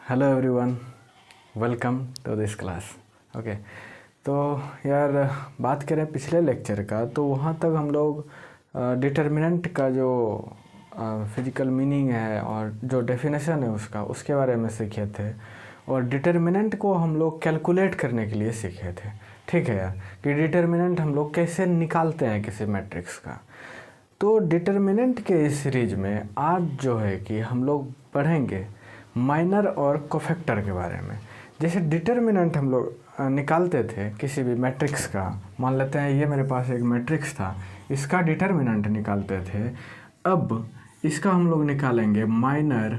Hello everyone, welcome to this class. Okay, तो यार बात करें पिछले लेक्चर का, तो वहाँ तक हम लोग डिटर्मिनेंट का जो फिजिकल मीनिंग है और जो डेफिनेशन है उसके बारे में सीखे थे। और डिटर्मिनेंट को हम लोग कैलकुलेट करने के लिए सीखे थे। ठीक है यार, कि डिटर्मिनेंट हम लोग कैसे निकालते हैं किसी मैट्रिक्स का। तो डिटर्मिनेंट के इस सीरीज में आज जो है कि हम लोग पढ़ेंगे माइनर और कोफैक्टर के बारे में। जैसे डिटर्मिनेंट हम लोग निकालते थे किसी भी मैट्रिक्स का, मान लेते हैं ये मेरे पास एक मैट्रिक्स था, इसका डिटर्मिनेंट निकालते थे। अब इसका हम लोग निकालेंगे माइनर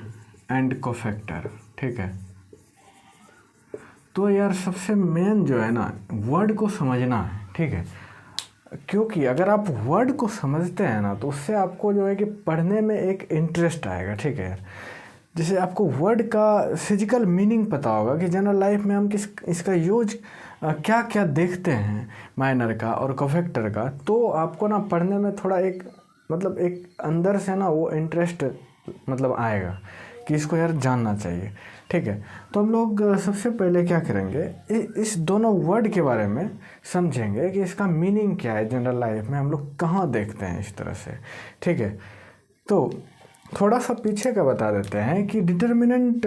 एंड कोफैक्टर। ठीक है, तो यार सबसे मेन जो है ना, वर्ड को समझना है। ठीक है, क्योंकि अगर आप वर्ड को समझते हैं ना, तो उससे आपको जो है कि पढ़ने में एक इंटरेस्ट आएगा। ठीक है यार, जैसे आपको वर्ड का फिजिकल मीनिंग पता होगा कि जनरल लाइफ में हम इसका यूज क्या क्या देखते हैं माइनर का और कोफैक्टर का, तो आपको ना पढ़ने में थोड़ा एक एक अंदर से ना वो इंटरेस्ट आएगा कि इसको यार जानना चाहिए। ठीक है, तो हम लोग सबसे पहले क्या करेंगे, इस दोनों वर्ड के बारे में समझेंगे कि इसका मीनिंग क्या है, जनरल लाइफ में हम लोग कहाँ देखते हैं इस तरह से। ठीक है, तो थोड़ा सा पीछे का बता देते हैं कि डिटर्मिनेंट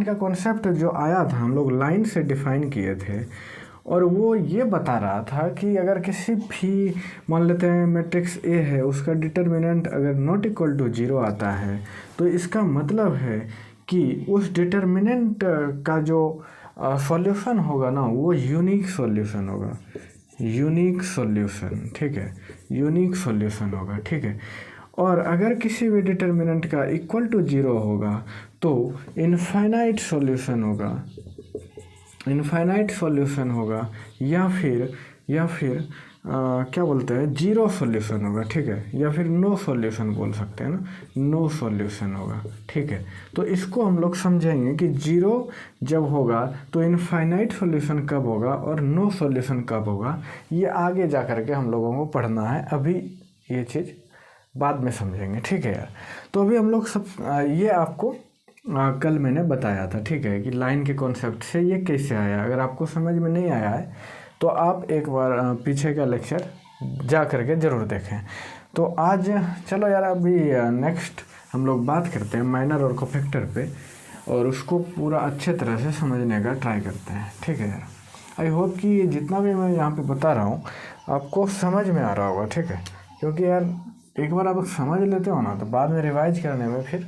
का कॉन्सेप्ट जो आया था, हम लोग लाइन से डिफाइन किए थे। और वो ये बता रहा था कि अगर किसी भी, मान लेते हैं मैट्रिक्स ए है, उसका डिटर्मिनेंट अगर नॉट इक्वल टू 0 आता है, तो इसका मतलब है कि उस डिटर्मिनेंट का जो सॉल्यूशन होगा ना, वो यूनिक सॉल्यूशन होगा। यूनिक सॉल्यूशन, ठीक है, यूनिक सॉल्यूशन होगा। ठीक है, और अगर किसी भी डिटर्मिनेंट का इक्वल टू 0 होगा तो इनफाइनाइट सॉल्यूशन होगा। इनफाइनाइट सॉल्यूशन होगा या फिर क्या बोलते हैं, जीरो सॉल्यूशन होगा। ठीक है, या फिर नो सॉल्यूशन बोल सकते हैं ना, नो सॉल्यूशन होगा। ठीक है, तो इसको हम लोग समझेंगे कि जीरो जब होगा तो इनफाइनाइट सॉल्यूशन कब होगा और नो सॉल्यूशन कब होगा, ये आगे जा कर के हम लोगों को पढ़ना है। अभी ये चीज़ बाद में समझेंगे। ठीक है यार, तो अभी हम लोग ये आपको कल मैंने बताया था। ठीक है, कि लाइन के कॉन्सेप्ट से ये कैसे आया। अगर आपको समझ में नहीं आया है तो आप एक बार पीछे का लेक्चर जा करके ज़रूर देखें। तो आज चलो यार, अभी नेक्स्ट हम लोग बात करते हैं माइनर और कोफैक्टर पे, और उसको पूरा अच्छे तरह से समझने का ट्राई करते हैं। ठीक है यार, आई होप कि जितना भी मैं यहाँ पे बता रहा हूँ आपको समझ में आ रहा होगा। ठीक है, क्योंकि यार एक बार आप समझ लेते हो ना, तो बाद में रिवाइज करने में फिर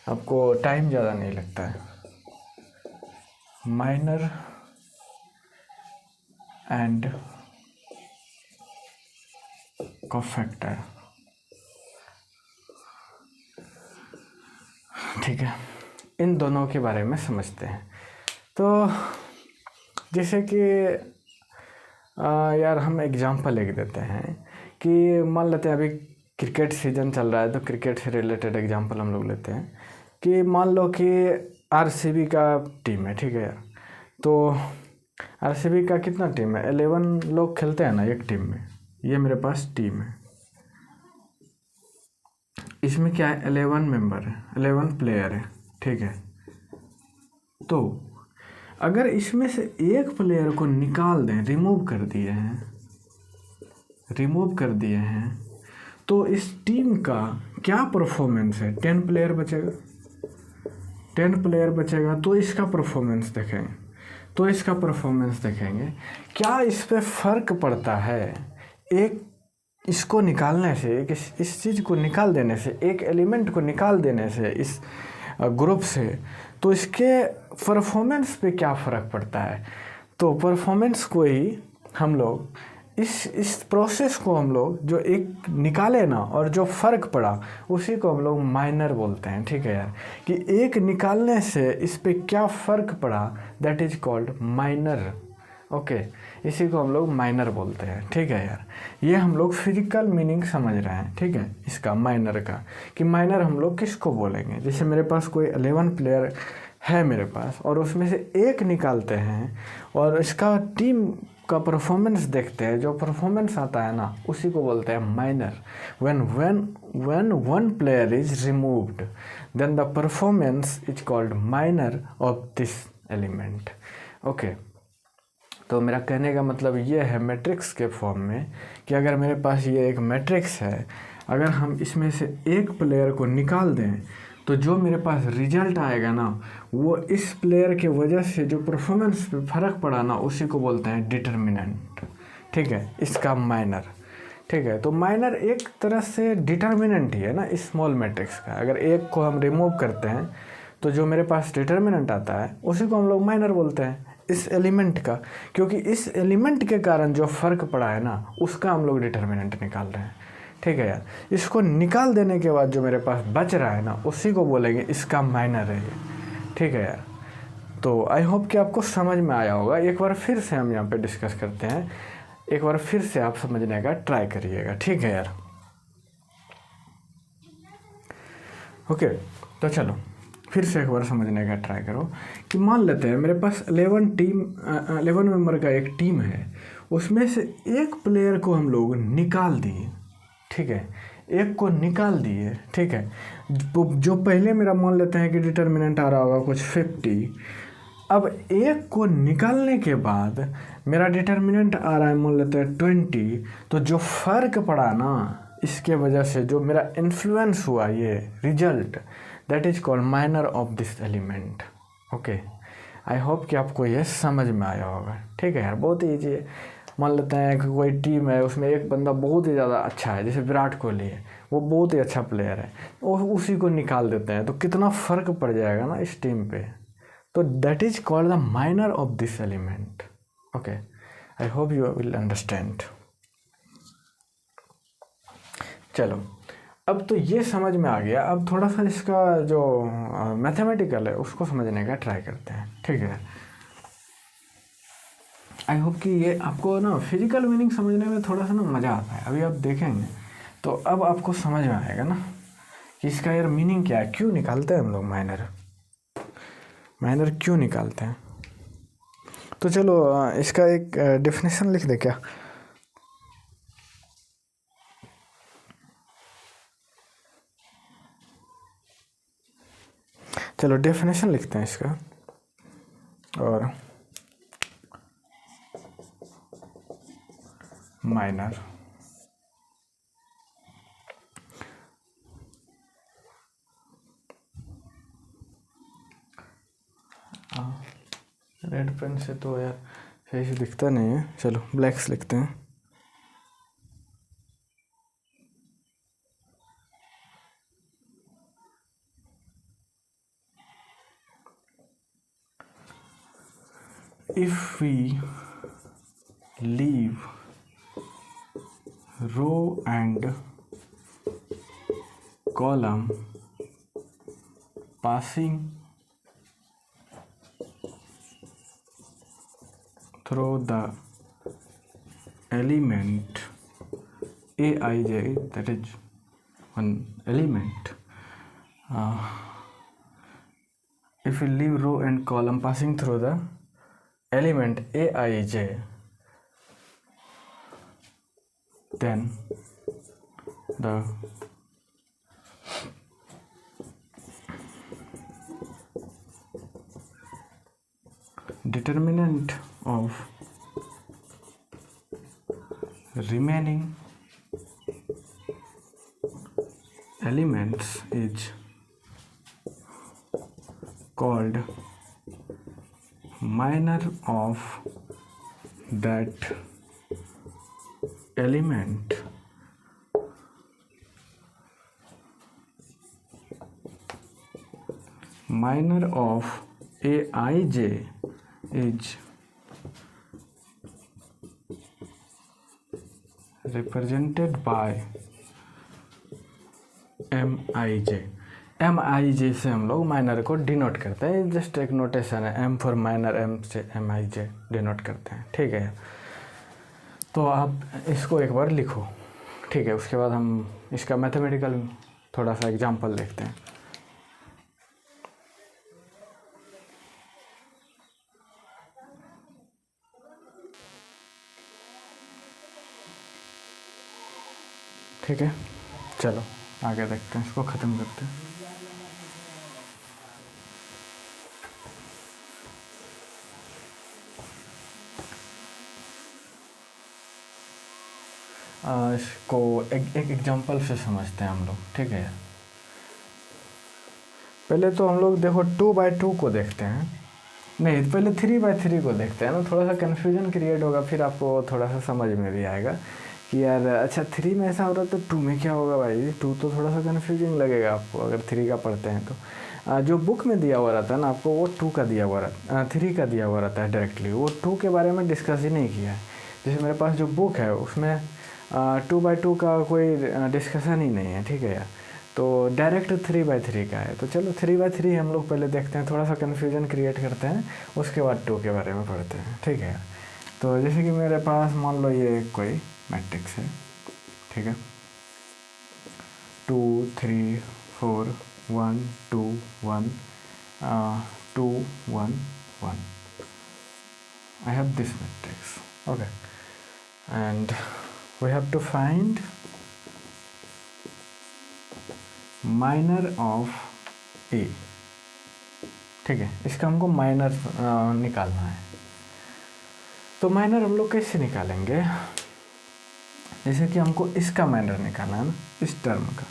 आपको टाइम ज़्यादा नहीं लगता है। माइनर एंड कोफैक्टर, ठीक है, इन दोनों के बारे में समझते हैं। तो जैसे कि यार हम एग्जांपल लिख देते हैं कि मान लेते हैं अभी क्रिकेट सीजन चल रहा है, तो क्रिकेट से रिलेटेड एग्जांपल हम लोग लेते हैं कि मान लो कि आरसीबी का टीम है। ठीक है यार, तो आरसीबी का कितना टीम है, 11 लोग खेलते हैं ना एक टीम में। ये मेरे पास टीम है, इसमें क्या है, 11 मेंबर है, 11 प्लेयर है। ठीक है, तो अगर इसमें से एक प्लेयर को निकाल दें, रिमूव कर दिए हैं, तो इस टीम का क्या परफॉर्मेंस है, 10 प्लेयर बचेगा। तो इसका परफॉर्मेंस देखेंगे। क्या इस पे फ़र्क पड़ता है, एक इसको निकालने से, एक इस चीज़ को निकाल देने से, एक एलिमेंट को निकाल देने से इस ग्रुप से, तो इसके परफॉर्मेंस पे क्या फ़र्क पड़ता है। तो परफॉर्मेंस को ही हम लोग इस प्रोसेस को हम लोग जो एक निकाले ना, और जो फ़र्क पड़ा उसी को हम लोग माइनर बोलते हैं। ठीक है यार, कि एक निकालने से इस पे क्या फ़र्क पड़ा, that is called minor. Okay, इसी को हम लोग माइनर बोलते हैं। ठीक है यार, ये हम लोग फिजिकल मीनिंग समझ रहे हैं। ठीक है, इसका माइनर का, कि माइनर हम लोग किसको बोलेंगे। जैसे मेरे पास कोई 11 प्लेयर है मेरे पास, और उसमें से एक निकालते हैं और इसका टीम उसका परफॉर्मेंस देखते हैं, जो परफॉर्मेंस आता है ना उसी को बोलते हैं minor. When one player is removed then the performance is called minor of this element. Okay, तो मेरा कहने का मतलब ये है मैट्रिक्स के फॉर्म में कि अगर मेरे पास ये एक मैट्रिक्स है, अगर हम इसमें से एक प्लेयर को निकाल दें तो जो मेरे पास रिजल्ट आएगा ना वो इस प्लेयर के वजह से जो परफॉर्मेंस पे फ़र्क पड़ा ना उसी को बोलते हैं डिटर्मिनेंट। ठीक है, इसका माइनर। ठीक है, तो माइनर एक तरह से डिटर्मिनेंट ही है ना स्मॉल मैट्रिक्स का। अगर एक को हम रिमूव करते हैं तो जो मेरे पास डिटर्मिनेंट आता है उसी को हम लोग माइनर बोलते हैं इस एलिमेंट का, क्योंकि इस एलिमेंट के कारण जो फ़र्क पड़ा है ना उसका हम लोग डिटर्मिनेंट निकाल रहे हैं। ठीक है यार, इसको निकाल देने के बाद जो मेरे पास बच रहा है ना उसी को बोलेंगे इसका माइनर है ये। ठीक है यार, तो आई होप कि आपको समझ में आया होगा। एक बार फिर से हम यहाँ पे डिस्कस करते हैं, एक बार फिर से आप समझने का ट्राई करिएगा। ठीक है यार, ओके, तो चलो फिर से एक बार समझने का ट्राई करो कि मान लेते हैं मेरे पास 11 मेंबर का एक टीम है, उसमें से एक प्लेयर को हम लोग निकाल दिए। ठीक है, एक को निकाल दिए। ठीक है, जो पहले मेरा मान लेते हैं कि डिटर्मिनेंट आ रहा होगा कुछ 50। अब एक को निकालने के बाद मेरा डिटर्मिनेंट आ रहा है मान लेते हैं 20। तो जो फ़र्क पड़ा ना इसके वजह से जो मेरा इन्फ्लुएंस हुआ ये result, that is called minor of this element. Okay, I hope कि आपको ये समझ में आया होगा। ठीक है यार, बहुत ईजी है। मान लेते हैं कि कोई टीम है, उसमें एक बंदा बहुत ही ज़्यादा अच्छा है, जैसे विराट कोहली है, वो बहुत ही अच्छा प्लेयर है, और उसी को निकाल देते हैं तो कितना फ़र्क पड़ जाएगा ना इस टीम पे। तो that is called the minor of this element. Okay, I hope you will understand. चलो, अब तो ये समझ में आ गया। अब थोड़ा सा इसका जो मैथमेटिकल है उसको समझने का ट्राई करते हैं। ठीक है, आई होप कि ये आपको ना फिजिकल मीनिंग समझने में थोड़ा सा ना मज़ा आता है। अभी आप देखेंगे तो अब आपको समझ में आएगा ना कि इसका यार मीनिंग क्या है, क्यों निकालते हैं हम लोग माइनर क्यों निकालते हैं। तो चलो इसका एक डेफिनेशन लिख दे क्या। चलो डेफिनेशन लिखते हैं इसका, और माइनर रेड पेन से तो यार सही से दिखता नहीं है, चलो ब्लैक से लिखते हैं। If we leave row and column passing through the element Aij, that is one element. If we leave row and column passing through the element Aij, then the determinant of remaining elements is called minor of that element. Minor of Aij is represented by Mij से हम लोग minor को denote करते हैं। Just एक notation है, M for minor, M से Mij denote करते हैं। ठीक है, तो आप इसको एक बार लिखो। ठीक है, उसके बाद हम इसका मैथमेटिकल थोड़ा सा एग्जांपल देखते हैं। ठीक है, चलो आगे देखते हैं, इसको ख़त्म करते हैं। इसको एक एग्जांपल से समझते हैं हम लोग, ठीक है। पहले तो हम लोग देखो 2/2 को देखते हैं, नहीं पहले 3/3 को देखते हैं ना, थोड़ा सा कन्फ्यूजन क्रिएट होगा, फिर आपको थोड़ा सा समझ में भी आएगा कि यार अच्छा 3 में ऐसा हो रहा है तो 2 में क्या होगा भाई। 2 तो थोड़ा सा कन्फ्यूजिंग लगेगा आपको अगर 3 का पढ़ते हैं तो। जो बुक में दिया हुआ रहता है ना आपको, वो 2 का दिया हुआ रहता, 3 का दिया हुआ रहता है डायरेक्टली, वो 2 के बारे में डिस्कस ही नहीं किया है। जैसे मेरे पास जो बुक है उसमें 2/2 का कोई डिस्कशन ही नहीं है, ठीक है यार। तो डायरेक्ट 3/3 का है। तो चलो 3/3 हम लोग पहले देखते हैं, थोड़ा सा कन्फ्यूजन क्रिएट करते हैं, उसके बाद 2 के बारे में पढ़ते हैं, ठीक है। तो जैसे कि मेरे पास मान लो ये कोई मैट्रिक्स है, ठीक है, 2 3 4 1 2 1 2 1 1। I have this matrix, okay, and we have to find minor of A, ठीक है। इसका हमको माइनर निकालना है। तो माइनर हम लोग कैसे निकालेंगे, जैसे कि हमको इसका माइनर निकालना है ना, इस टर्म का,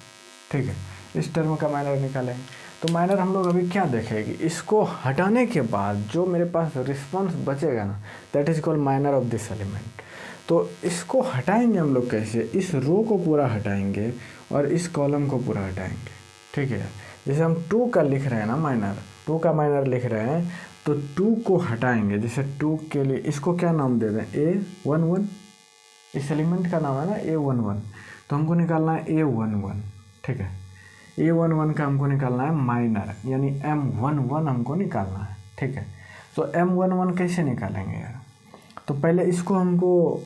ठीक है, इस टर्म का माइनर निकालेंगे। तो माइनर हम लोग अभी क्या देखेंगे, इसको हटाने के बाद जो मेरे पास रिस्पॉन्स बचेगा ना, that is called minor of this element. तो इसको हटाएंगे हम लोग कैसे, इस रो को पूरा हटाएंगे और इस कॉलम को पूरा हटाएंगे, ठीक है। जैसे हम 2 का लिख रहे हैं ना माइनर, 2 का माइनर लिख रहे हैं, तो 2 को हटाएंगे। जैसे 2 के लिए इसको क्या नाम दे दें, A11, इस एलिमेंट का नाम है ना A11, तो हमको निकालना है A11, ठीक है। A11 का हमको निकालना है माइनर, यानी M11 हमको निकालना है, ठीक है। तो M11 कैसे निकालेंगे यार, तो पहले इसको हमको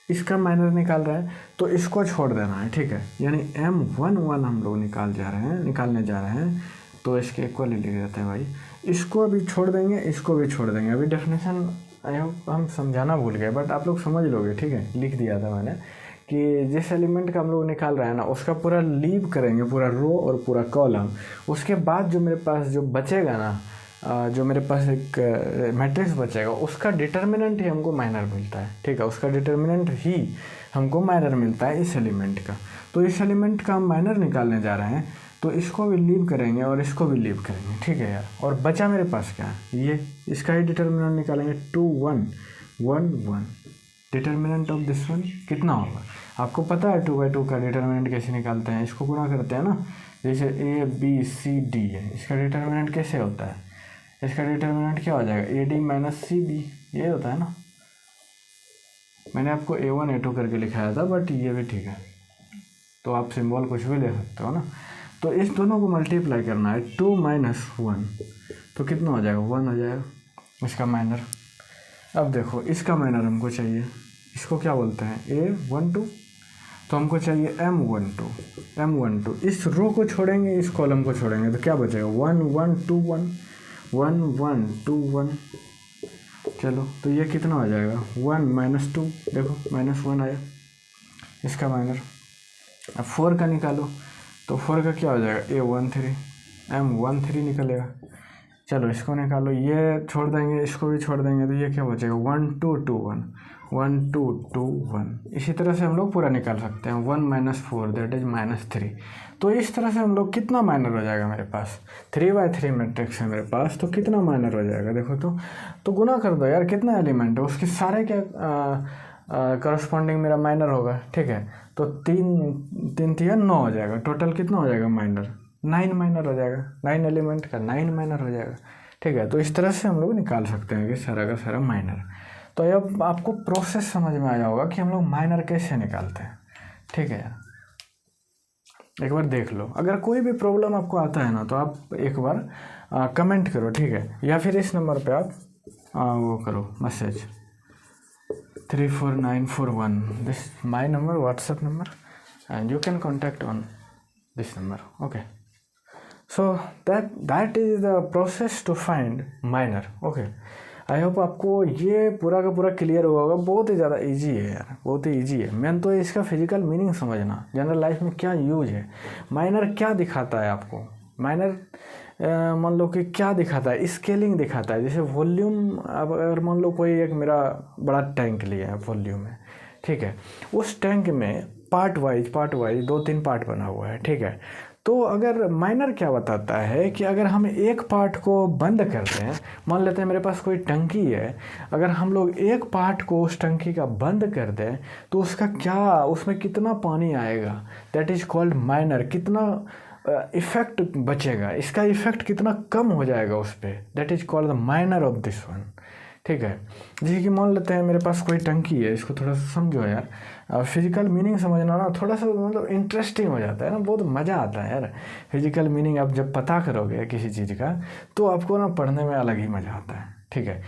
इसका माइनर निकाल रहे हैं तो इसको छोड़ देना है, ठीक है। यानी M11 हम लोग निकालने जा रहे हैं, तो इसके इक्वल ही लिख देते हैं भाई। इसको अभी छोड़ देंगे, इसको भी छोड़ देंगे। अभी डेफिनेशन आई होप हम समझाना भूल गए, बट आप लोग समझ लोगे, ठीक है। लिख दिया था मैंने कि जिस एलिमेंट का हम लोग निकाल रहे हैं ना, उसका पूरा लीव करेंगे, पूरा रो और पूरा कॉलम। उसके बाद जो मेरे पास जो बचेगा ना, जो मेरे पास एक मैट्रिक्स बचेगा, उसका डिटर्मिनेंट ही हमको माइनर मिलता है, ठीक है। उसका डिटर्मिनेंट ही हमको माइनर मिलता है इस एलिमेंट का। तो इस एलिमेंट का हम माइनर निकालने जा रहे हैं, तो इसको भी लीव करेंगे और इसको भी लीव करेंगे, ठीक है यार। और बचा मेरे पास क्या है, ये इसका ही डिटर्मिनेंट निकालेंगे, 2 1 1 1। डिटर्मिनेंट ऑफ दिस वन कितना होगा, आपको पता है 2/2 का डिटर्मिनेंट कैसे निकालते हैं, इसको गुणा करते हैं ना। जैसे ABCD है, इसका डिटर्मिनेंट कैसे होता है, इसका डिटर्मिनेंट क्या हो जाएगा, AD - CB, ये होता है ना। मैंने आपको A1 A2 करके लिखाया था, बट ये भी ठीक है, तो आप सिंबल कुछ भी ले सकते हो ना। तो इस दोनों को मल्टीप्लाई करना है, 2 - 1, तो कितना हो जाएगा, 1 हो जाएगा इसका माइनर। अब देखो इसका माइनर हमको चाहिए, इसको क्या बोलते हैं, A12, तो हमको चाहिए M12। इस रो को छोड़ेंगे, इस कॉलम को छोड़ेंगे, तो क्या बचेगा, 1 1 2 1 1 1 2 1। चलो तो ये कितना हो जाएगा, 1 - 2, देखो -1 आया इसका माइनर। अब 4 का निकालो, तो 4 का क्या हो जाएगा, A13, M13 निकलेगा। चलो इसको निकालो, ये छोड़ देंगे, इसको भी छोड़ देंगे, तो ये क्या बचेगा, 1 2 2 1 1 2 2 1। इसी तरह से हम लोग पूरा निकाल सकते हैं, 1 - 4 दैट इज -3। तो इस तरह से हम लोग कितना माइनर हो जाएगा मेरे पास, 3/3 मैट्रिक्स है मेरे पास, तो कितना माइनर हो जाएगा देखो। तो गुना कर दो यार, कितना एलिमेंट है उसके सारे क्या करस्पॉन्डिंग मेरा माइनर होगा, ठीक है। तो 3 3 3 9 हो जाएगा, टोटल कितना हो जाएगा माइनर, 9 माइनर हो जाएगा, 9 एलिमेंट का 9 माइनर हो जाएगा, ठीक है। तो इस तरह से हम लोग निकाल सकते हैं कि सारा का सारा माइनर। तो अब आपको प्रोसेस समझ में आया होगा कि हम लोग माइनर कैसे निकालते हैं, ठीक है यार। एक बार देख लो, अगर कोई भी प्रॉब्लम आपको आता है ना, तो आप एक बार कमेंट करो, ठीक है, या फिर इस नंबर पे आप वो करो message, 34941, this my number, WhatsApp number, and you can contact on this number, okay. So that is the process to find minor, okay. I hope आपको ये पूरा का पूरा क्लियर हुआ होगा। बहुत ही ज़्यादा इजी है यार, बहुत ही इजी है। मेन तो इसका फिजिकल मीनिंग समझना, जनरल लाइफ में क्या यूज है, माइनर क्या दिखाता है आपको, माइनर मान लो कि क्या दिखाता है, स्केलिंग दिखाता है। जैसे वॉल्यूम, अब अगर मान लो कोई एक मेरा बड़ा टैंक लिया है वॉल्यूम है, ठीक है, उस टैंक में पार्ट वाइज 2-3 पार्ट बना हुआ है, ठीक है। तो अगर माइनर क्या बताता है कि अगर हम एक पार्ट को बंद कर दें, मान लेते हैं मेरे पास कोई टंकी है, अगर हम लोग एक पार्ट को उस टंकी का बंद कर दें तो उसका क्या, उसमें कितना पानी आएगा, दैट इज़ कॉल्ड माइनर। कितना इफ़ेक्ट बचेगा, इसका इफ़ेक्ट कितना कम हो जाएगा उस पर, that is called the minor of this one, ठीक है। जैसे कि मान लेते हैं मेरे पास कोई टंकी है, इसको थोड़ा सा समझो यार, फिजिकल मीनिंग समझना ना थोड़ा सा मतलब इंटरेस्टिंग हो जाता है ना, बहुत मज़ा आता है यार। फिजिकल मीनिंग आप जब पता करोगे किसी चीज़ का तो आपको ना पढ़ने में अलग ही मज़ा आता है, ठीक है।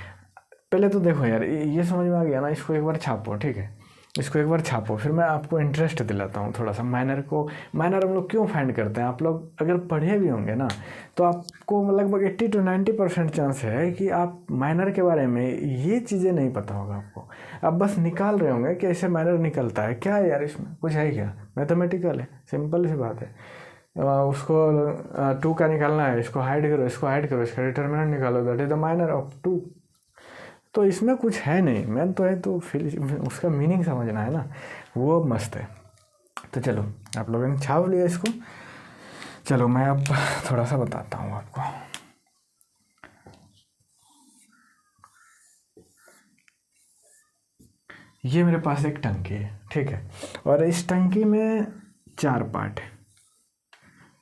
पहले तो देखो यार, ये समझ में आ गया ना, इसको एक बार छापो, ठीक है, इसको एक बार छापो, फिर मैं आपको इंटरेस्ट दिलाता हूँ थोड़ा सा माइनर को। माइनर हम लोग क्यों फाइंड करते हैं, आप लोग अगर पढ़े भी होंगे ना तो आपको लगभग 80 to 90% चांस है कि आप माइनर के बारे में ये चीज़ें नहीं पता होगा आपको। आप बस निकाल रहे होंगे कि ऐसे माइनर निकलता है, क्या है यार इसमें कुछ है क्या, मैथमेटिकल है, सिंपल सी बात है। उसको 2 का निकालना है, इसको हाइड करो, इसको हाइड करो, इसका डिटर्मिनेंट निकालो, that is the minor of 2। तो इसमें कुछ है नहीं, मैन तो है, तो फिर उसका मीनिंग समझना है ना, वो मस्त है। तो चलो आप लोगों ने छाप लिया इसको, चलो मैं अब थोड़ा सा बताता हूँ आपको। ये मेरे पास एक टंकी है, ठीक है, और इस टंकी में 4 पार्ट है,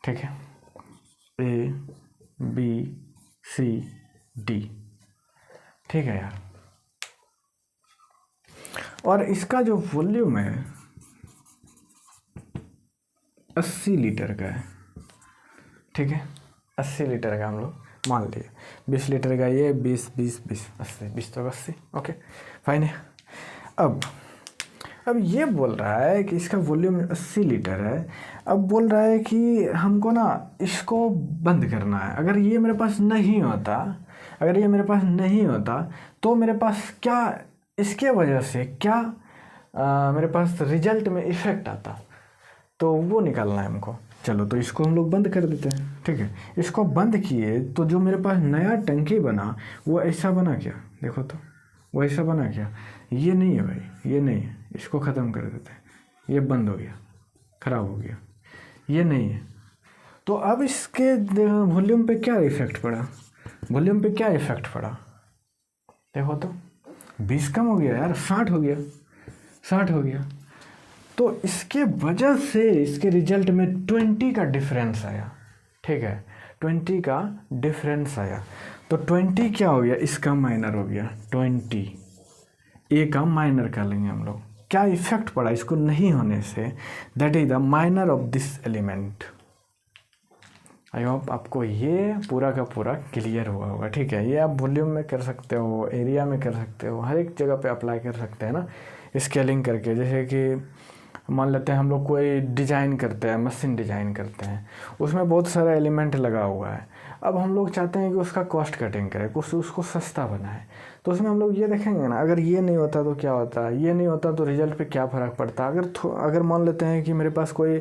ठीक है, A B C D, ठीक है यार। और इसका जो वॉल्यूम है 80 लीटर का है, ठीक है, 80 लीटर का हम लोग मान लिए, 20 लीटर का ये, 20 20 20 80, 20 तो 80, ओके फाइन है। अब ये बोल रहा है कि इसका वॉल्यूम 80 लीटर है। अब बोल रहा है कि हमको ना इसको बंद करना है। अगर ये मेरे पास नहीं होता, अगर ये मेरे पास नहीं होता तो मेरे पास क्या, इसके वजह से क्या मेरे पास रिजल्ट में इफ़ेक्ट आता, तो वो निकालना है हमको। चलो तो इसको हम लोग बंद कर देते हैं, ठीक है। इसको बंद किए तो जो मेरे पास नया टंकी बना वो ऐसा बना क्या, देखो तो वो ऐसा बना क्या, ये नहीं है भाई, ये नहीं है, इसको ख़त्म कर देते हैं, ये बंद हो गया, ख़राब हो गया, ये नहीं है। तो अब इसके वॉल्यूम पे क्या इफ़ेक्ट पड़ा, वॉल्यूम पे क्या इफ़ेक्ट पड़ा, देखो तो 20 कम हो गया यार, 60 हो गया, 60 हो गया। तो इसके वजह से इसके रिजल्ट में 20 का डिफरेंस आया, ठीक है, 20 का डिफरेंस आया। तो 20 क्या हो गया, इसका माइनर हो गया, 20 ए का माइनर कर लेंगे हम लोग। क्या इफेक्ट पड़ा इसको नहीं होने से, that is the minor of this element. I hope आपको ये पूरा का पूरा क्लियर हुआ होगा, ठीक है। ये आप वॉल्यूम में कर सकते हो, एरिया में कर सकते हो, हर एक जगह पे अप्लाई कर सकते हैं ना, स्केलिंग करके। जैसे कि मान लेते हैं हम लोग कोई डिज़ाइन करते हैं, मशीन डिज़ाइन करते हैं, उसमें बहुत सारा एलिमेंट लगा हुआ है। अब हम लोग चाहते हैं कि उसका कॉस्ट कटिंग करें, कुछ उसको सस्ता बनाए, तो उसमें हम लोग ये देखेंगे ना, अगर ये नहीं होता तो क्या होता, ये नहीं होता तो रिजल्ट पे क्या फ़र्क पड़ता। अगर मान लेते हैं कि मेरे पास कोई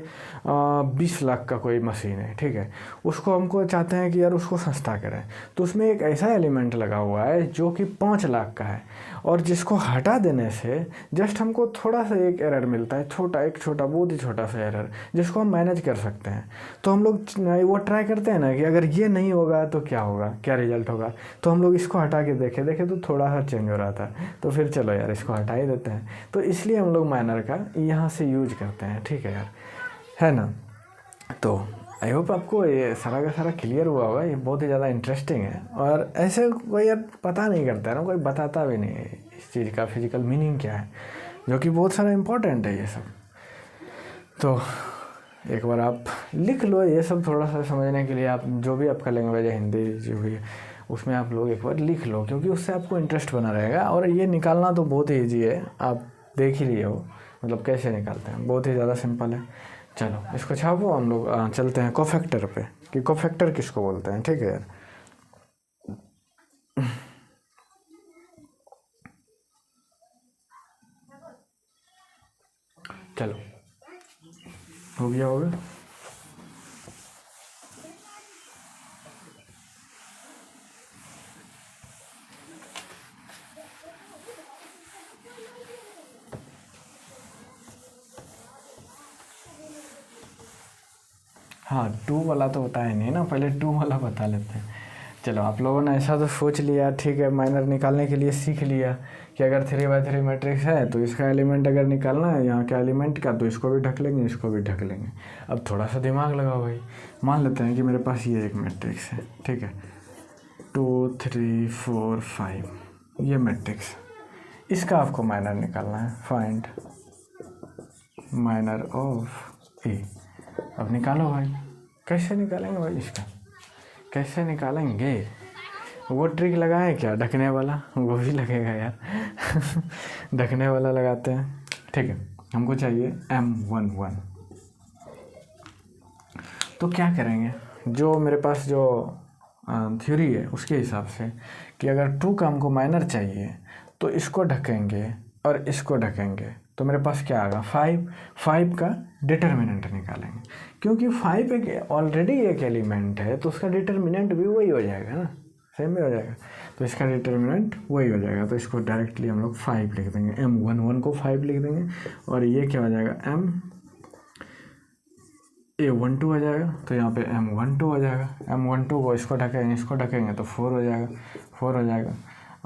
20 लाख का कोई मशीन है, ठीक है, उसको हमको चाहते हैं कि यार उसको सस्ता करें, तो उसमें एक ऐसा एलिमेंट लगा हुआ है जो कि 5 लाख का है, और जिसको हटा देने से जस्ट हमको थोड़ा सा एक एरर मिलता है, छोटा बहुत ही छोटा सा एरर, जिसको हम मैनेज कर सकते हैं। तो हम लोग वो ट्राई करते हैं ना कि अगर ये नहीं होगा तो क्या होगा, क्या रिजल्ट होगा, तो हम लोग इसको हटा के देखे तो थोड़ा सा चेंज हो रहा था, तो फिर चलो यार इसको हटा ही देते हैं। तो इसलिए हम लोग माइनर का यहाँ से यूज करते हैं, ठीक है यार, है ना। तो आई होप आपको ये सारा का सारा क्लियर हुआ होगा। ये बहुत ही ज़्यादा इंटरेस्टिंग है, और ऐसे कोई यार पता नहीं करता है ना, कोई बताता भी नहीं है इस चीज़ का फिजिकल मीनिंग क्या है, जो कि बहुत सारा इम्पोर्टेंट है ये सब। तो एक बार आप लिख लो ये सब, थोड़ा सा समझने के लिए। आप जो भी आपका लैंग्वेज है, हिंदी जो भी, उसमें आप लोग एक बार लिख लो, क्योंकि उससे आपको इंटरेस्ट बना रहेगा। और ये निकालना तो बहुत ही ईजी है, आप देख ही लिए हो, मतलब कैसे निकालते हैं, बहुत ही ज़्यादा सिंपल है। चलो इसको छापो, हम लोग चलते हैं कोफैक्टर पे, कि कोफैक्टर किसको बोलते हैं, ठीक है यार। चलो हो गया होगा। हाँ 2 वाला तो बताया नहीं ना, पहले 2 वाला बता लेते हैं। चलो आप लोगों ने ऐसा तो सोच लिया, ठीक है, माइनर निकालने के लिए सीख लिया कि अगर 3x3 मैट्रिक्स है तो इसका एलिमेंट अगर निकालना है यहाँ के एलिमेंट का, तो इसको भी ढक लेंगे, इसको भी ढक लेंगे। अब थोड़ा सा दिमाग लगाओ भाई, मान लेते हैं कि मेरे पास ये एक मैट्रिक्स है, ठीक है, 2 3 4 5 ये मैट्रिक्स, इसका आपको माइनर निकालना है। फाइंड माइनर ऑफ ए। अब निकालो भाई, कैसे निकालेंगे भाई, इसका कैसे निकालेंगे? वो ट्रिक लगाए क्या, ढकने वाला? वो भी लगेगा यार ढकने वाला लगाते हैं, ठीक है। हमको चाहिए M11। तो क्या करेंगे, जो मेरे पास जो थ्योरी है उसके हिसाब से कि अगर 2 का हमको माइनर चाहिए तो इसको ढकेंगे और इसको ढकेंगे, तो मेरे पास क्या आएगा 5 का डिटर्मिनेंट निकालेंगे, क्योंकि 5 एक ऑलरेडी एक एलिमेंट है तो उसका डिटर्मिनेंट भी वही हो जाएगा ना, सेम ही हो जाएगा, तो इसका डिटर्मिनेंट वही हो जाएगा। तो इसको डायरेक्टली हम लोग 5 लिख देंगे, M11 को 5 लिख देंगे, और ये क्या हो जाएगा A12 हो जाएगा, तो यहाँ पे M12 हो जाएगा। M12 को इसको ढकेंगे तो 4 हो जाएगा।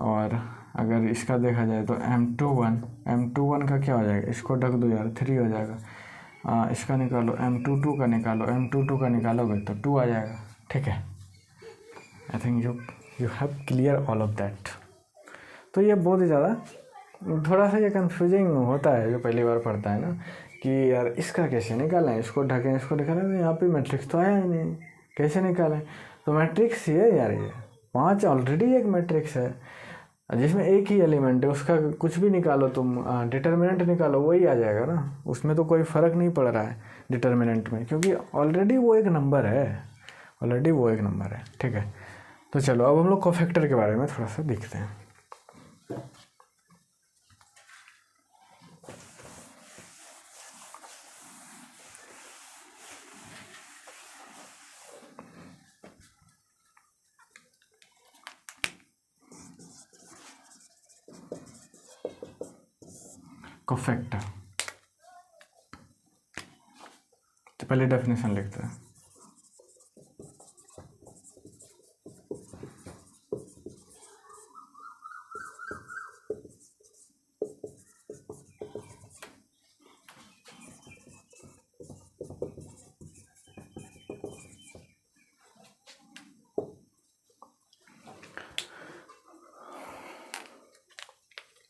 और अगर इसका देखा जाए तो M21 का क्या हो जाएगा, इसको ढक दो यार, 3 हो जाएगा। इसका निकालो, M22 का निकालो, M22 का निकालोगे तो 2 आ जाएगा, ठीक है। I think you have clear all of that. तो ये बहुत ही ज़्यादा थोड़ा सा ये कन्फ्यूजिंग होता है जो पहली बार पढ़ता है ना, कि यार इसका कैसे निकालें, इसको ढकें, इसको निकालें, तो यहाँ पे मैट्रिक्स तो आया ही नहीं, कैसे निकालें? तो मैट्रिक्स ये यार, ये 5 ऑलरेडी एक मैट्रिक्स है जिसमें एक ही एलिमेंट है, उसका कुछ भी निकालो तुम, डिटर्मिनेंट निकालो, वही आ जाएगा ना, उसमें तो कोई फ़र्क नहीं पड़ रहा है डिटर्मिनेंट में, क्योंकि ऑलरेडी वो एक नंबर है, ठीक है। तो चलो अब हम लोग कोफैक्टर के बारे में थोड़ा सा देखते हैं। कोफैक्टर, तो पहले डेफिनेशन लिखते हैं।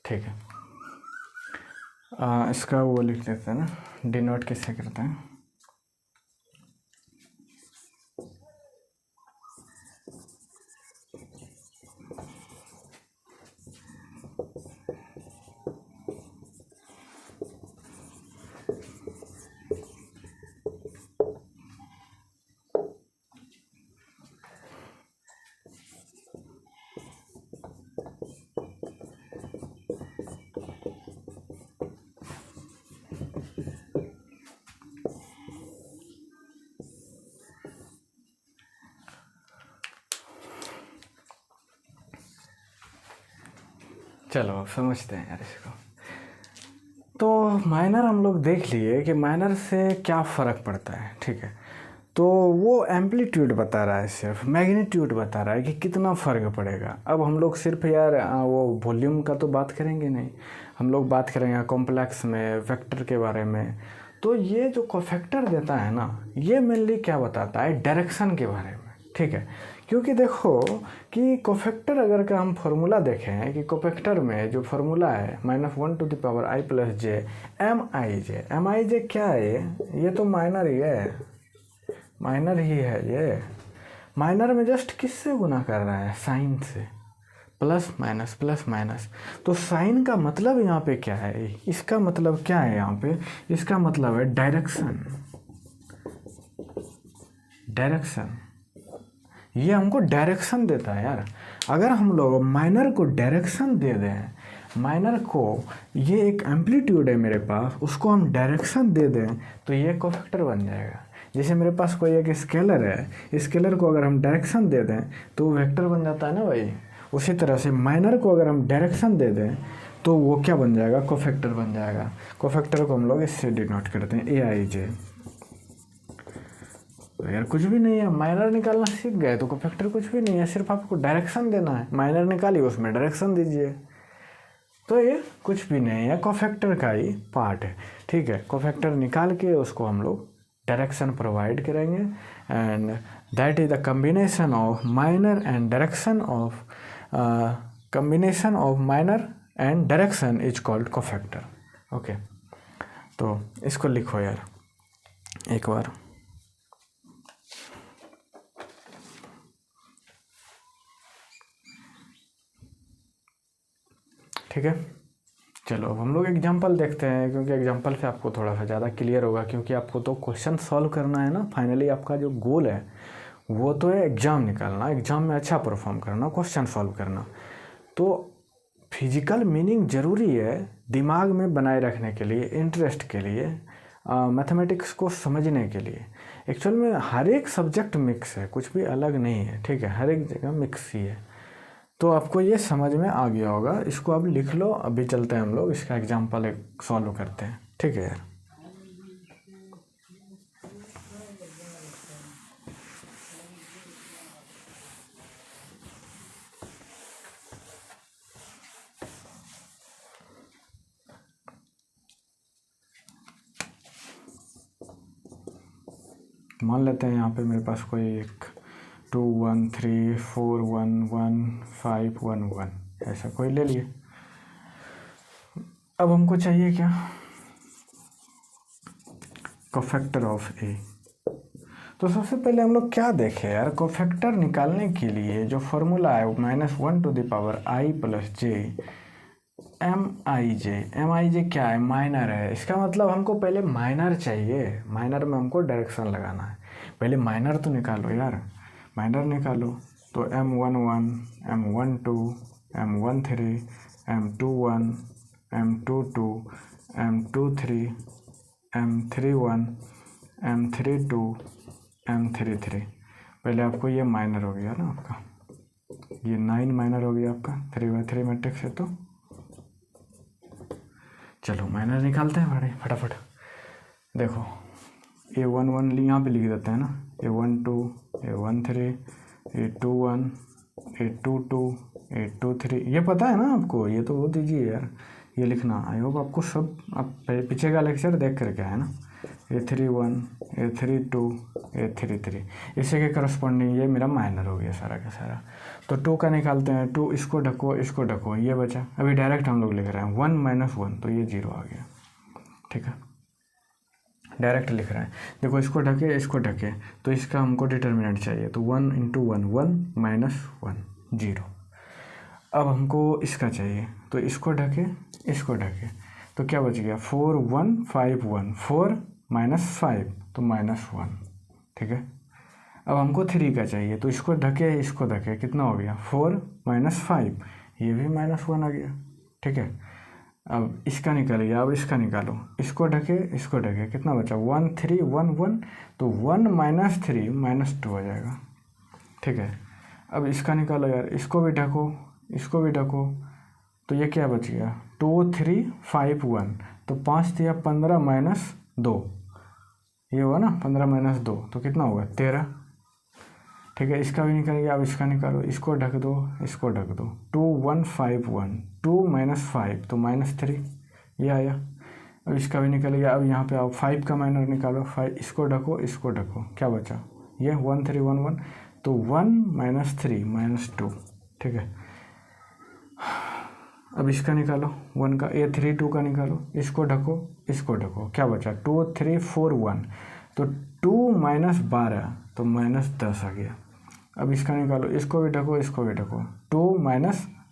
ठीक है, इसका वो लिख लेते हैं ना, डिनोट किससे करते हैं? चलो अब समझते हैं यार इसको। तो माइनर हम लोग देख लिए कि माइनर से क्या फ़र्क पड़ता है, ठीक है। तो वो एम्पलीट्यूड बता रहा है, सिर्फ मैग्नीट्यूड बता रहा है कि कितना फ़र्क पड़ेगा। अब हम लोग सिर्फ यार वो वॉल्यूम का तो बात करेंगे नहीं, हम लोग बात करेंगे कॉम्प्लेक्स में, वेक्टर के बारे में। तो ये जो कोफैक्टर देता है ना, ये मेनली क्या बताता है, डायरेक्शन के बारे में, ठीक है। क्योंकि देखो कि कोफैक्टर अगर का हम फार्मूला देखें कि कोफैक्टर में जो फार्मूला है -1 to the power i + j mi j क्या है, ये तो माइनर ही है, माइनर ही है। ये माइनर में जस्ट किससे गुना कर रहा है, साइन से, प्लस माइनस। तो साइन का मतलब यहाँ पे क्या है, इसका मतलब क्या है यहाँ पे, इसका मतलब है डायरेक्शन। ये हमको डायरेक्शन देता है यार। अगर हम लोग माइनर को डायरेक्शन दे दें, माइनर को ये एक एम्पलीट्यूड है मेरे पास, उसको हम डायरेक्शन दे दें तो ये कोफैक्टर बन जाएगा। जैसे मेरे पास कोई एक स्केलर है, स्केलर को अगर हम डायरेक्शन दे दें तो वो वेक्टर बन जाता है ना भाई। उसी तरह से माइनर को अगर हम डायरेक्शन दे दें तो वो क्या बन जाएगा, कोफैक्टर बन जाएगा। कोफैक्टर को हम लोग इससे डिनोट करते हैं AIJ। तो यार कुछ भी नहीं है, माइनर निकालना सीख गए तो कोफैक्टर कुछ भी नहीं है, सिर्फ आपको डायरेक्शन देना है। माइनर निकालिए, उसमें डायरेक्शन दीजिए, तो ये कुछ भी नहीं है, कोफैक्टर का ही पार्ट है। ठीक है, कोफैक्टर निकाल के उसको हम लोग डायरेक्शन प्रोवाइड करेंगे and that is the combination of minor and direction of combination of minor and direction is called cofactor. Okay, तो इसको लिखो यार एक बार। ठीक है, चलो अब हम लोग एग्जांपल देखते हैं, क्योंकि एग्जांपल से आपको थोड़ा सा ज़्यादा क्लियर होगा, क्योंकि आपको तो क्वेश्चन सॉल्व करना है ना। फाइनली आपका जो गोल है वो तो है एग्ज़ाम निकालना, एग्ज़ाम में अच्छा परफॉर्म करना, क्वेश्चन सॉल्व करना। तो फिजिकल मीनिंग ज़रूरी है दिमाग में बनाए रखने के लिए, इंटरेस्ट के लिए, मैथमेटिक्स को समझने के लिए। एक्चुअल में हर एक सब्जेक्ट मिक्स है, कुछ भी अलग नहीं है। ठीक है, हर एक जगह मिक्स ही है। तो आपको ये समझ में आ गया होगा, इसको अब लिख लो। अभी चलते हैं हम लोग इसका एग्जांपल एक सॉल्व करते हैं। ठीक है यार, मान लेते हैं यहाँ पे मेरे पास कोई एक 2 1 3 4 1 1 5 1 1 ऐसा कोई ले लिए। अब हमको चाहिए क्या, कोफैक्टर ऑफ ए। तो सबसे पहले हम लोग क्या देखें यार, कोफैक्टर निकालने के लिए जो फॉर्मूला है वो -1 to the power i + j MIJ। MIJ क्या है, माइनर है। इसका मतलब हमको पहले माइनर चाहिए, माइनर में हमको डायरेक्शन लगाना है। पहले माइनर तो निकालो यार, माइनर निकालो। तो M11 M12 M13 M21 M22 M23 M31 M32 M33। पहले आपको ये माइनर हो गया ना आपका, ये 9 माइनर हो गया आपका, 3/3 मैट्रिक्स है। तो चलो माइनर निकालते हैं बड़े फटाफट। देखो A11 यहाँ पे लिख देते हैं ना, A12 A13 A21 A22 A23। ये पता है ना आपको, ये तो वो दीजिए यार, ये लिखना। आई होप आपको सब, आप पीछे का लेक्चर देख करके है ना। A31 A32 A33, इसी के करस्पॉन्डिंग ये मेरा माइनर हो गया सारा का सारा। तो 2 का निकालते हैं, 2 इसको ढको इसको ढको, ये बचा। अभी डायरेक्ट हम लोग लिख रहे हैं 1 - 1, तो ये 0 आ गया। ठीक है, डायरेक्ट लिख रहे हैं। देखो इसको ढके तो इसका हमको डिटर्मिनेंट चाहिए। तो 1 × 1 1 - 1 0। अब हमको इसका चाहिए, तो इसको ढके तो क्या बच गया, 4 1 5 1, 4 - 5 तो -1। ठीक है, अब हमको 3 का चाहिए, तो इसको ढके कितना हो गया, 4 - 5, ये भी -1 आ गया। ठीक है, अब इसका निकालिए, अब इसका निकालो, इसको ढके कितना बचा, 1 3 1 1, तो 1 - 3 -2 हो जाएगा। ठीक है, अब इसका निकालो यार, इसको भी ढको, तो ये क्या बच गया, 2 3 5 1, तो 5 3 15 - 2, ये हुआ ना 15 - 2, तो कितना होगा 13। ठीक है, इसका भी निकल गया। अब इसका निकालो, इसको ढक दो 2 1 5 1, 2 - 5 तो -3, ये आया। अब इसका भी निकल गया। अब यहाँ पे आओ, 5 का माइनर निकालो, 5 इसको ढको, क्या बचा, ये 1 3 1 1, तो 1 - 3 -2। ठीक है, अब इसका निकालो 1 का, A32 का निकालो, इसको ढको, क्या बचा, 2 3 4 1, तो 2 - 12 तो -10 आ गया। अब इसका निकालो, इसको भी ढको, 2 -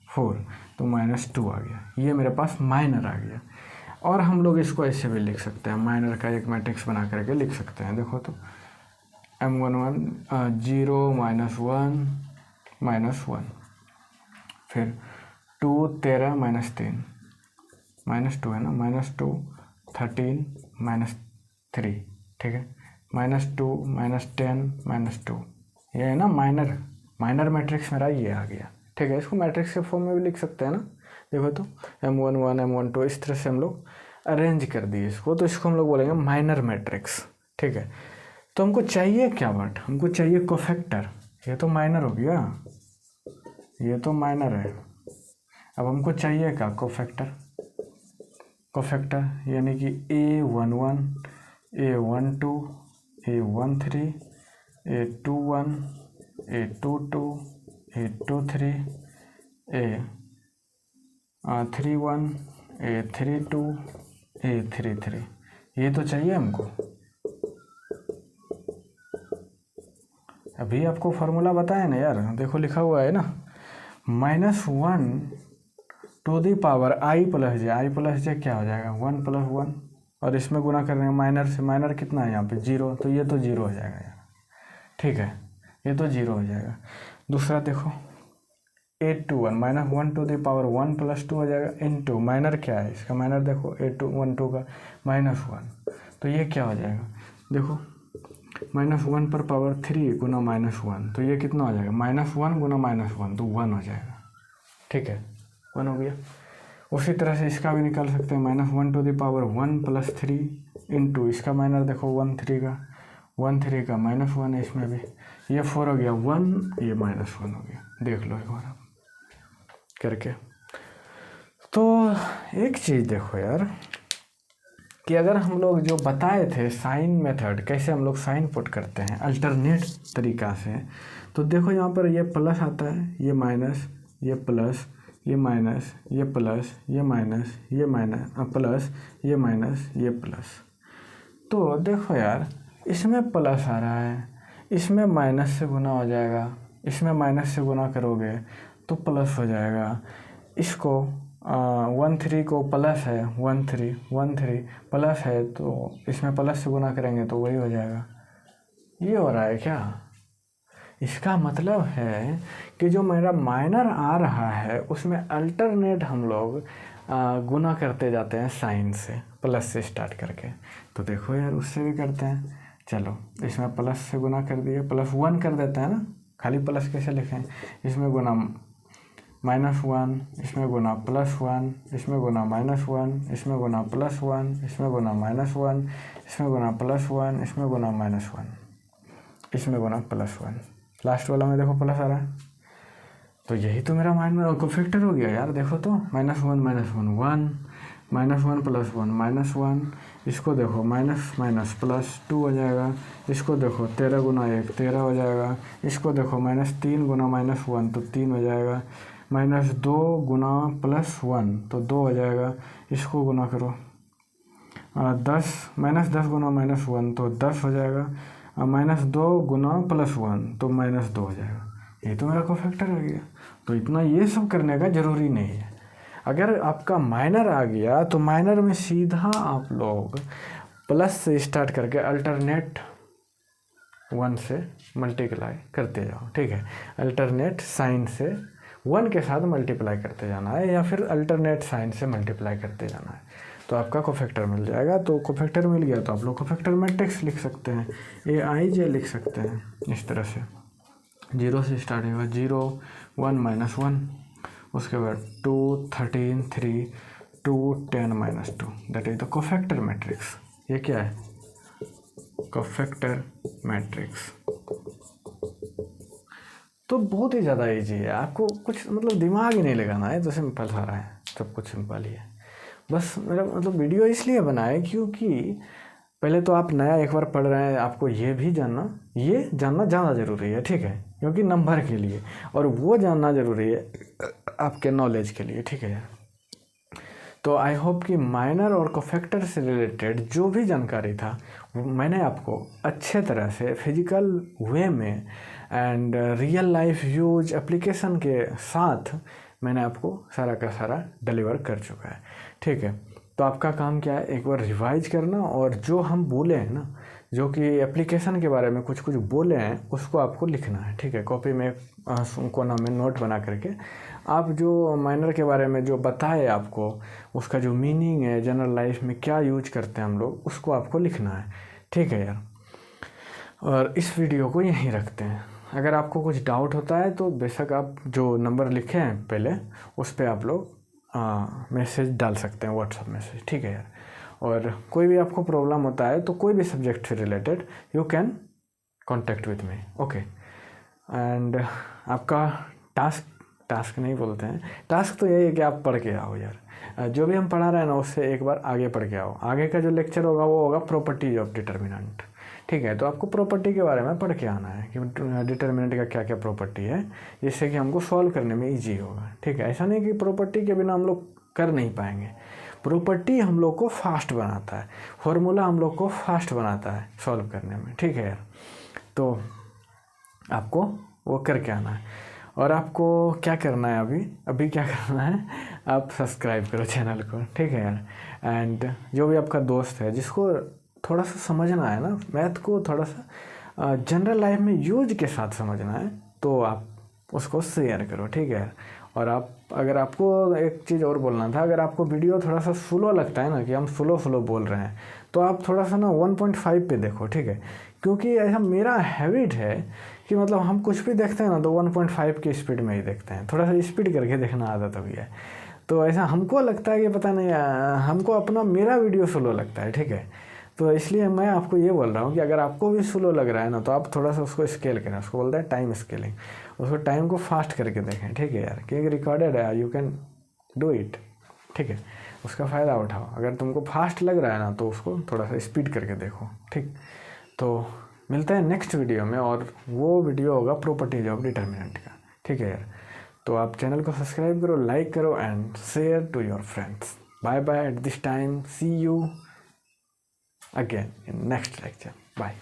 4 तो -2 आ गया। ये मेरे पास माइनर आ गया। और हम लोग इसको ऐसे भी लिख सकते हैं, माइनर का एक मैट्रिक्स बना करके लिख सकते हैं। देखो तो M11 0 - 1 -1, फिर 2 13 -3 -2 है ना, -2 13 -3, ठीक है, -2 -10 -2, ये है ना माइनर मैट्रिक्स मेरा ये आ गया, ठीक है। इसको मैट्रिक्स के फॉर्म में भी लिख सकते हैं ना, देखो तो M11 M12 इस तरह से हम लोग अरेंज कर दिए इसको, तो इसको हम लोग बोलेंगे माइनर मैट्रिक्स, ठीक है। तो हमको चाहिए क्या बट हमको चाहिए कोफैक्टर, ये तो माइनर हो गया, ये तो माइनर है। अब हमको चाहिए क्या कोफैक्टर यानी कि A11 A12 A13 A21 A22 A23 A31 A32 A33, ये तो चाहिए हमको। अभी आपको फार्मूला बताया ना यार, देखो लिखा हुआ है ना, -1 to the power i plus j क्या हो जाएगा 1 + 1, और इसमें गुना करने में माइनर से, माइनर कितना है यहाँ पे 0, तो ये तो 0 हो जाएगा यार, ठीक है, ये तो 0 हो जाएगा। दूसरा देखो A21 -1 टू दी पावर 1 + 2 हो जाएगा इनटू माइनर क्या है इसका, माइनर देखो A12 का -1, तो ये क्या हो जाएगा देखो -1 पर पावर 3 गुना -1, तो ये कितना हो जाएगा -1 गुना -1, तो 1 हो जाएगा, ठीक है, 1 हो गया। उसी तरह से इसका भी निकाल सकते हैं, -1 टू दी पावर 1 + 3 इंटू इसका माइनर देखो 1 3 का -1 है इसमें भी, ये 4 हो गया 1, ये -1 हो गया, देख लो एक बार आप करके। तो एक चीज़ देखो यार कि अगर हम लोग जो बताए थे साइन मेथड, कैसे हम लोग साइन पुट करते हैं अल्टरनेट तरीका से, तो देखो यहाँ पर ये प्लस आता है, ये माइनस, ये प्लस, ये माइनस, ये प्लस, ये माइनस, ये माइनस प्लस, ये माइनस, ये प्लस। तो देखो यार इसमें प्लस आ रहा है, इसमें माइनस से गुना हो जाएगा, इसमें माइनस से गुना करोगे तो प्लस हो जाएगा। इसको 1 3 को प्लस है 1 3 प्लस है, तो इसमें प्लस से गुना करेंगे तो वही हो जाएगा। ये हो रहा है क्या, इसका मतलब है कि जो मेरा माइनर आ रहा है उसमें अल्टरनेट हम लोग गुना करते जाते हैं साइन से, प्लस से स्टार्ट करके। तो देखो यार उससे भी करते हैं, चलो इसमें प्लस से गुना कर दिए, +1 कर देते हैं ना, खाली प्लस कैसे लिखें, इसमें गुना -1, इसमें गुना +1, इसमें गुना -1, इसमें गुना +1, इसमें गुना -1, इसमें गुना +1, इसमें गुना -1, इसमें गुना +1, लास्ट वाला में देखो प्लस आ रहा है, तो यही तो मेरा माइनर कोफैक्टर हो गया यार। देखो तो -1 -1 + 1 -1, इसको देखो -2 हो जाएगा, इसको देखो 13 गुना 1 13 हो जाएगा, इसको देखो -3 गुना -1 तो 3 हो जाएगा, -2 गुना +1 तो 2 हो जाएगा, इसको गुना करो 10 गुना -1 तो 10 हो जाएगा, -2 गुना +1 तो -2 हो जाएगा। ये तो मेरा कोफैक्टर हो गया। तो इतना ये सब करने का ज़रूरी नहीं है। अगर आपका माइनर आ गया तो माइनर में सीधा आप लोग प्लस से स्टार्ट करके अल्टरनेट 1 से मल्टीप्लाई करते जाओ, ठीक है। अल्टरनेट साइन से 1 के साथ मल्टीप्लाई करते जाना है, या फिर अल्टरनेट साइन से मल्टीप्लाई करते जाना है, तो आपका कोफैक्टर मिल जाएगा। तो कोफैक्टर मिल गया तो आप लोग कोफैक्टर मैट्रिक्स लिख सकते हैं, AIJ लिख सकते हैं इस तरह से। 0 से स्टार्ट होगा, 0 1 -1, उसके बाद 2 13 3 2 10 -2, that is the cofactor matrix. ये क्या है, कोफैक्टर मैट्रिक्स। तो बहुत ही ज़्यादा ईजी है, आपको कुछ मतलब दिमाग ही नहीं लगाना है, तो सिंपल सारा है, सब कुछ सिंपल ही है। बस मेरा मतलब वीडियो इसलिए बनाए क्योंकि पहले तो आप नया एक बार पढ़ रहे हैं, आपको ये भी जानना ज़्यादा ज़रूरी है, ठीक है, क्योंकि नंबर के लिए, और वो जानना ज़रूरी है आपके नॉलेज के लिए, ठीक है। तो आई होप कि माइनर और कोफैक्टर से रिलेटेड जो भी जानकारी था वो मैंने आपको अच्छे तरह से फिजिकल वे में and real life use application के साथ मैंने आपको सारा का सारा डिलीवर कर चुका है, ठीक है। तो आपका काम क्या है, एक बार रिवाइज करना, और जो हम बोले हैं ना, जो कि एप्लीकेशन के बारे में कुछ कुछ बोले हैं उसको आपको लिखना है, ठीक है। कॉपी में कोना में नोट बना करके आप जो माइनर के बारे में जो बताए आपको, उसका जो मीनिंग है, जनरल लाइफ में क्या यूज करते हैं हम लोग, उसको आपको लिखना है, ठीक है यार। और इस वीडियो को यहीं रखते हैं। अगर आपको कुछ डाउट होता है तो बेशक आप जो नंबर लिखे हैं पहले उस पर आप लोग मैसेज डाल सकते हैं, व्हाट्सएप मैसेज, ठीक है यार। और कोई भी आपको प्रॉब्लम होता है तो कोई भी सब्जेक्ट से related you can contact with me, okay. And आपका टास्क नहीं बोलते हैं, टास्क तो यही है कि आप पढ़ के आओ यार। जो भी हम पढ़ा रहे हैं ना उससे एक बार आगे पढ़ के आओ। आगे का जो लेक्चर होगा वो होगा प्रॉपर्टीज ऑफ डिटर्मिनेंट, ठीक है। तो आपको प्रॉपर्टी के बारे में पढ़ के आना है कि डिटर्मिनेंट का क्या क्या प्रॉपर्टी है, जिससे कि हमको सॉल्व करने में ईजी होगा, ठीक है। ऐसा नहीं कि प्रॉपर्टी के बिना हम लोग कर नहीं पाएंगे। प्रॉपर्टी हम लोग को फास्ट बनाता है, फॉर्मूला हम लोग को फास्ट बनाता है सॉल्व करने में, ठीक है यार। तो आपको वो करके आना है। और आपको क्या करना है, अभी क्या करना है, आप सब्सक्राइब करो चैनल को, ठीक है यार। एंड जो भी आपका दोस्त है जिसको थोड़ा सा समझना है ना मैथ को, थोड़ा सा जनरल लाइफ में यूज के साथ समझना है, तो आप उसको शेयर करो, ठीक है। और अगर आपको एक चीज़ और बोलना था, अगर आपको वीडियो थोड़ा सा स्लो लगता है ना कि हम स्लो बोल रहे हैं, तो आप थोड़ा सा ना 1.5 पे देखो, ठीक है। क्योंकि ऐसा मेरा हैबिट है कि मतलब हम कुछ भी देखते हैं ना तो 1.5 की स्पीड में ही देखते हैं, थोड़ा सा स्पीड करके देखना आदत हो गया है। तो ऐसा हमको लगता है कि पता नहीं, हमको मेरा वीडियो स्लो लगता है, ठीक है। तो इसलिए मैं आपको ये बोल रहा हूँ कि अगर आपको भी स्लो लग रहा है ना तो आप थोड़ा सा उसको स्केल करें, उसको बोलते हैं टाइम स्केलिंग। उसको टाइम को फास्ट करके देखें, ठीक है यार, क्योंकि रिकॉर्डेड है, यू कैन डू इट, ठीक है। उसका फ़ायदा उठाओ। अगर तुमको फास्ट लग रहा है ना तो उसको थोड़ा सा स्पीड करके देखो, ठीक। तो मिलते हैं नेक्स्ट वीडियो में, और वो वीडियो होगा प्रॉपर्टीज ऑफ डिटर्मिनेंट का, ठीक है यार। तो आप चैनल को सब्सक्राइब करो, लाइक करो and share to your friends. Bye bye at this time, see you again in next lecture. Bye.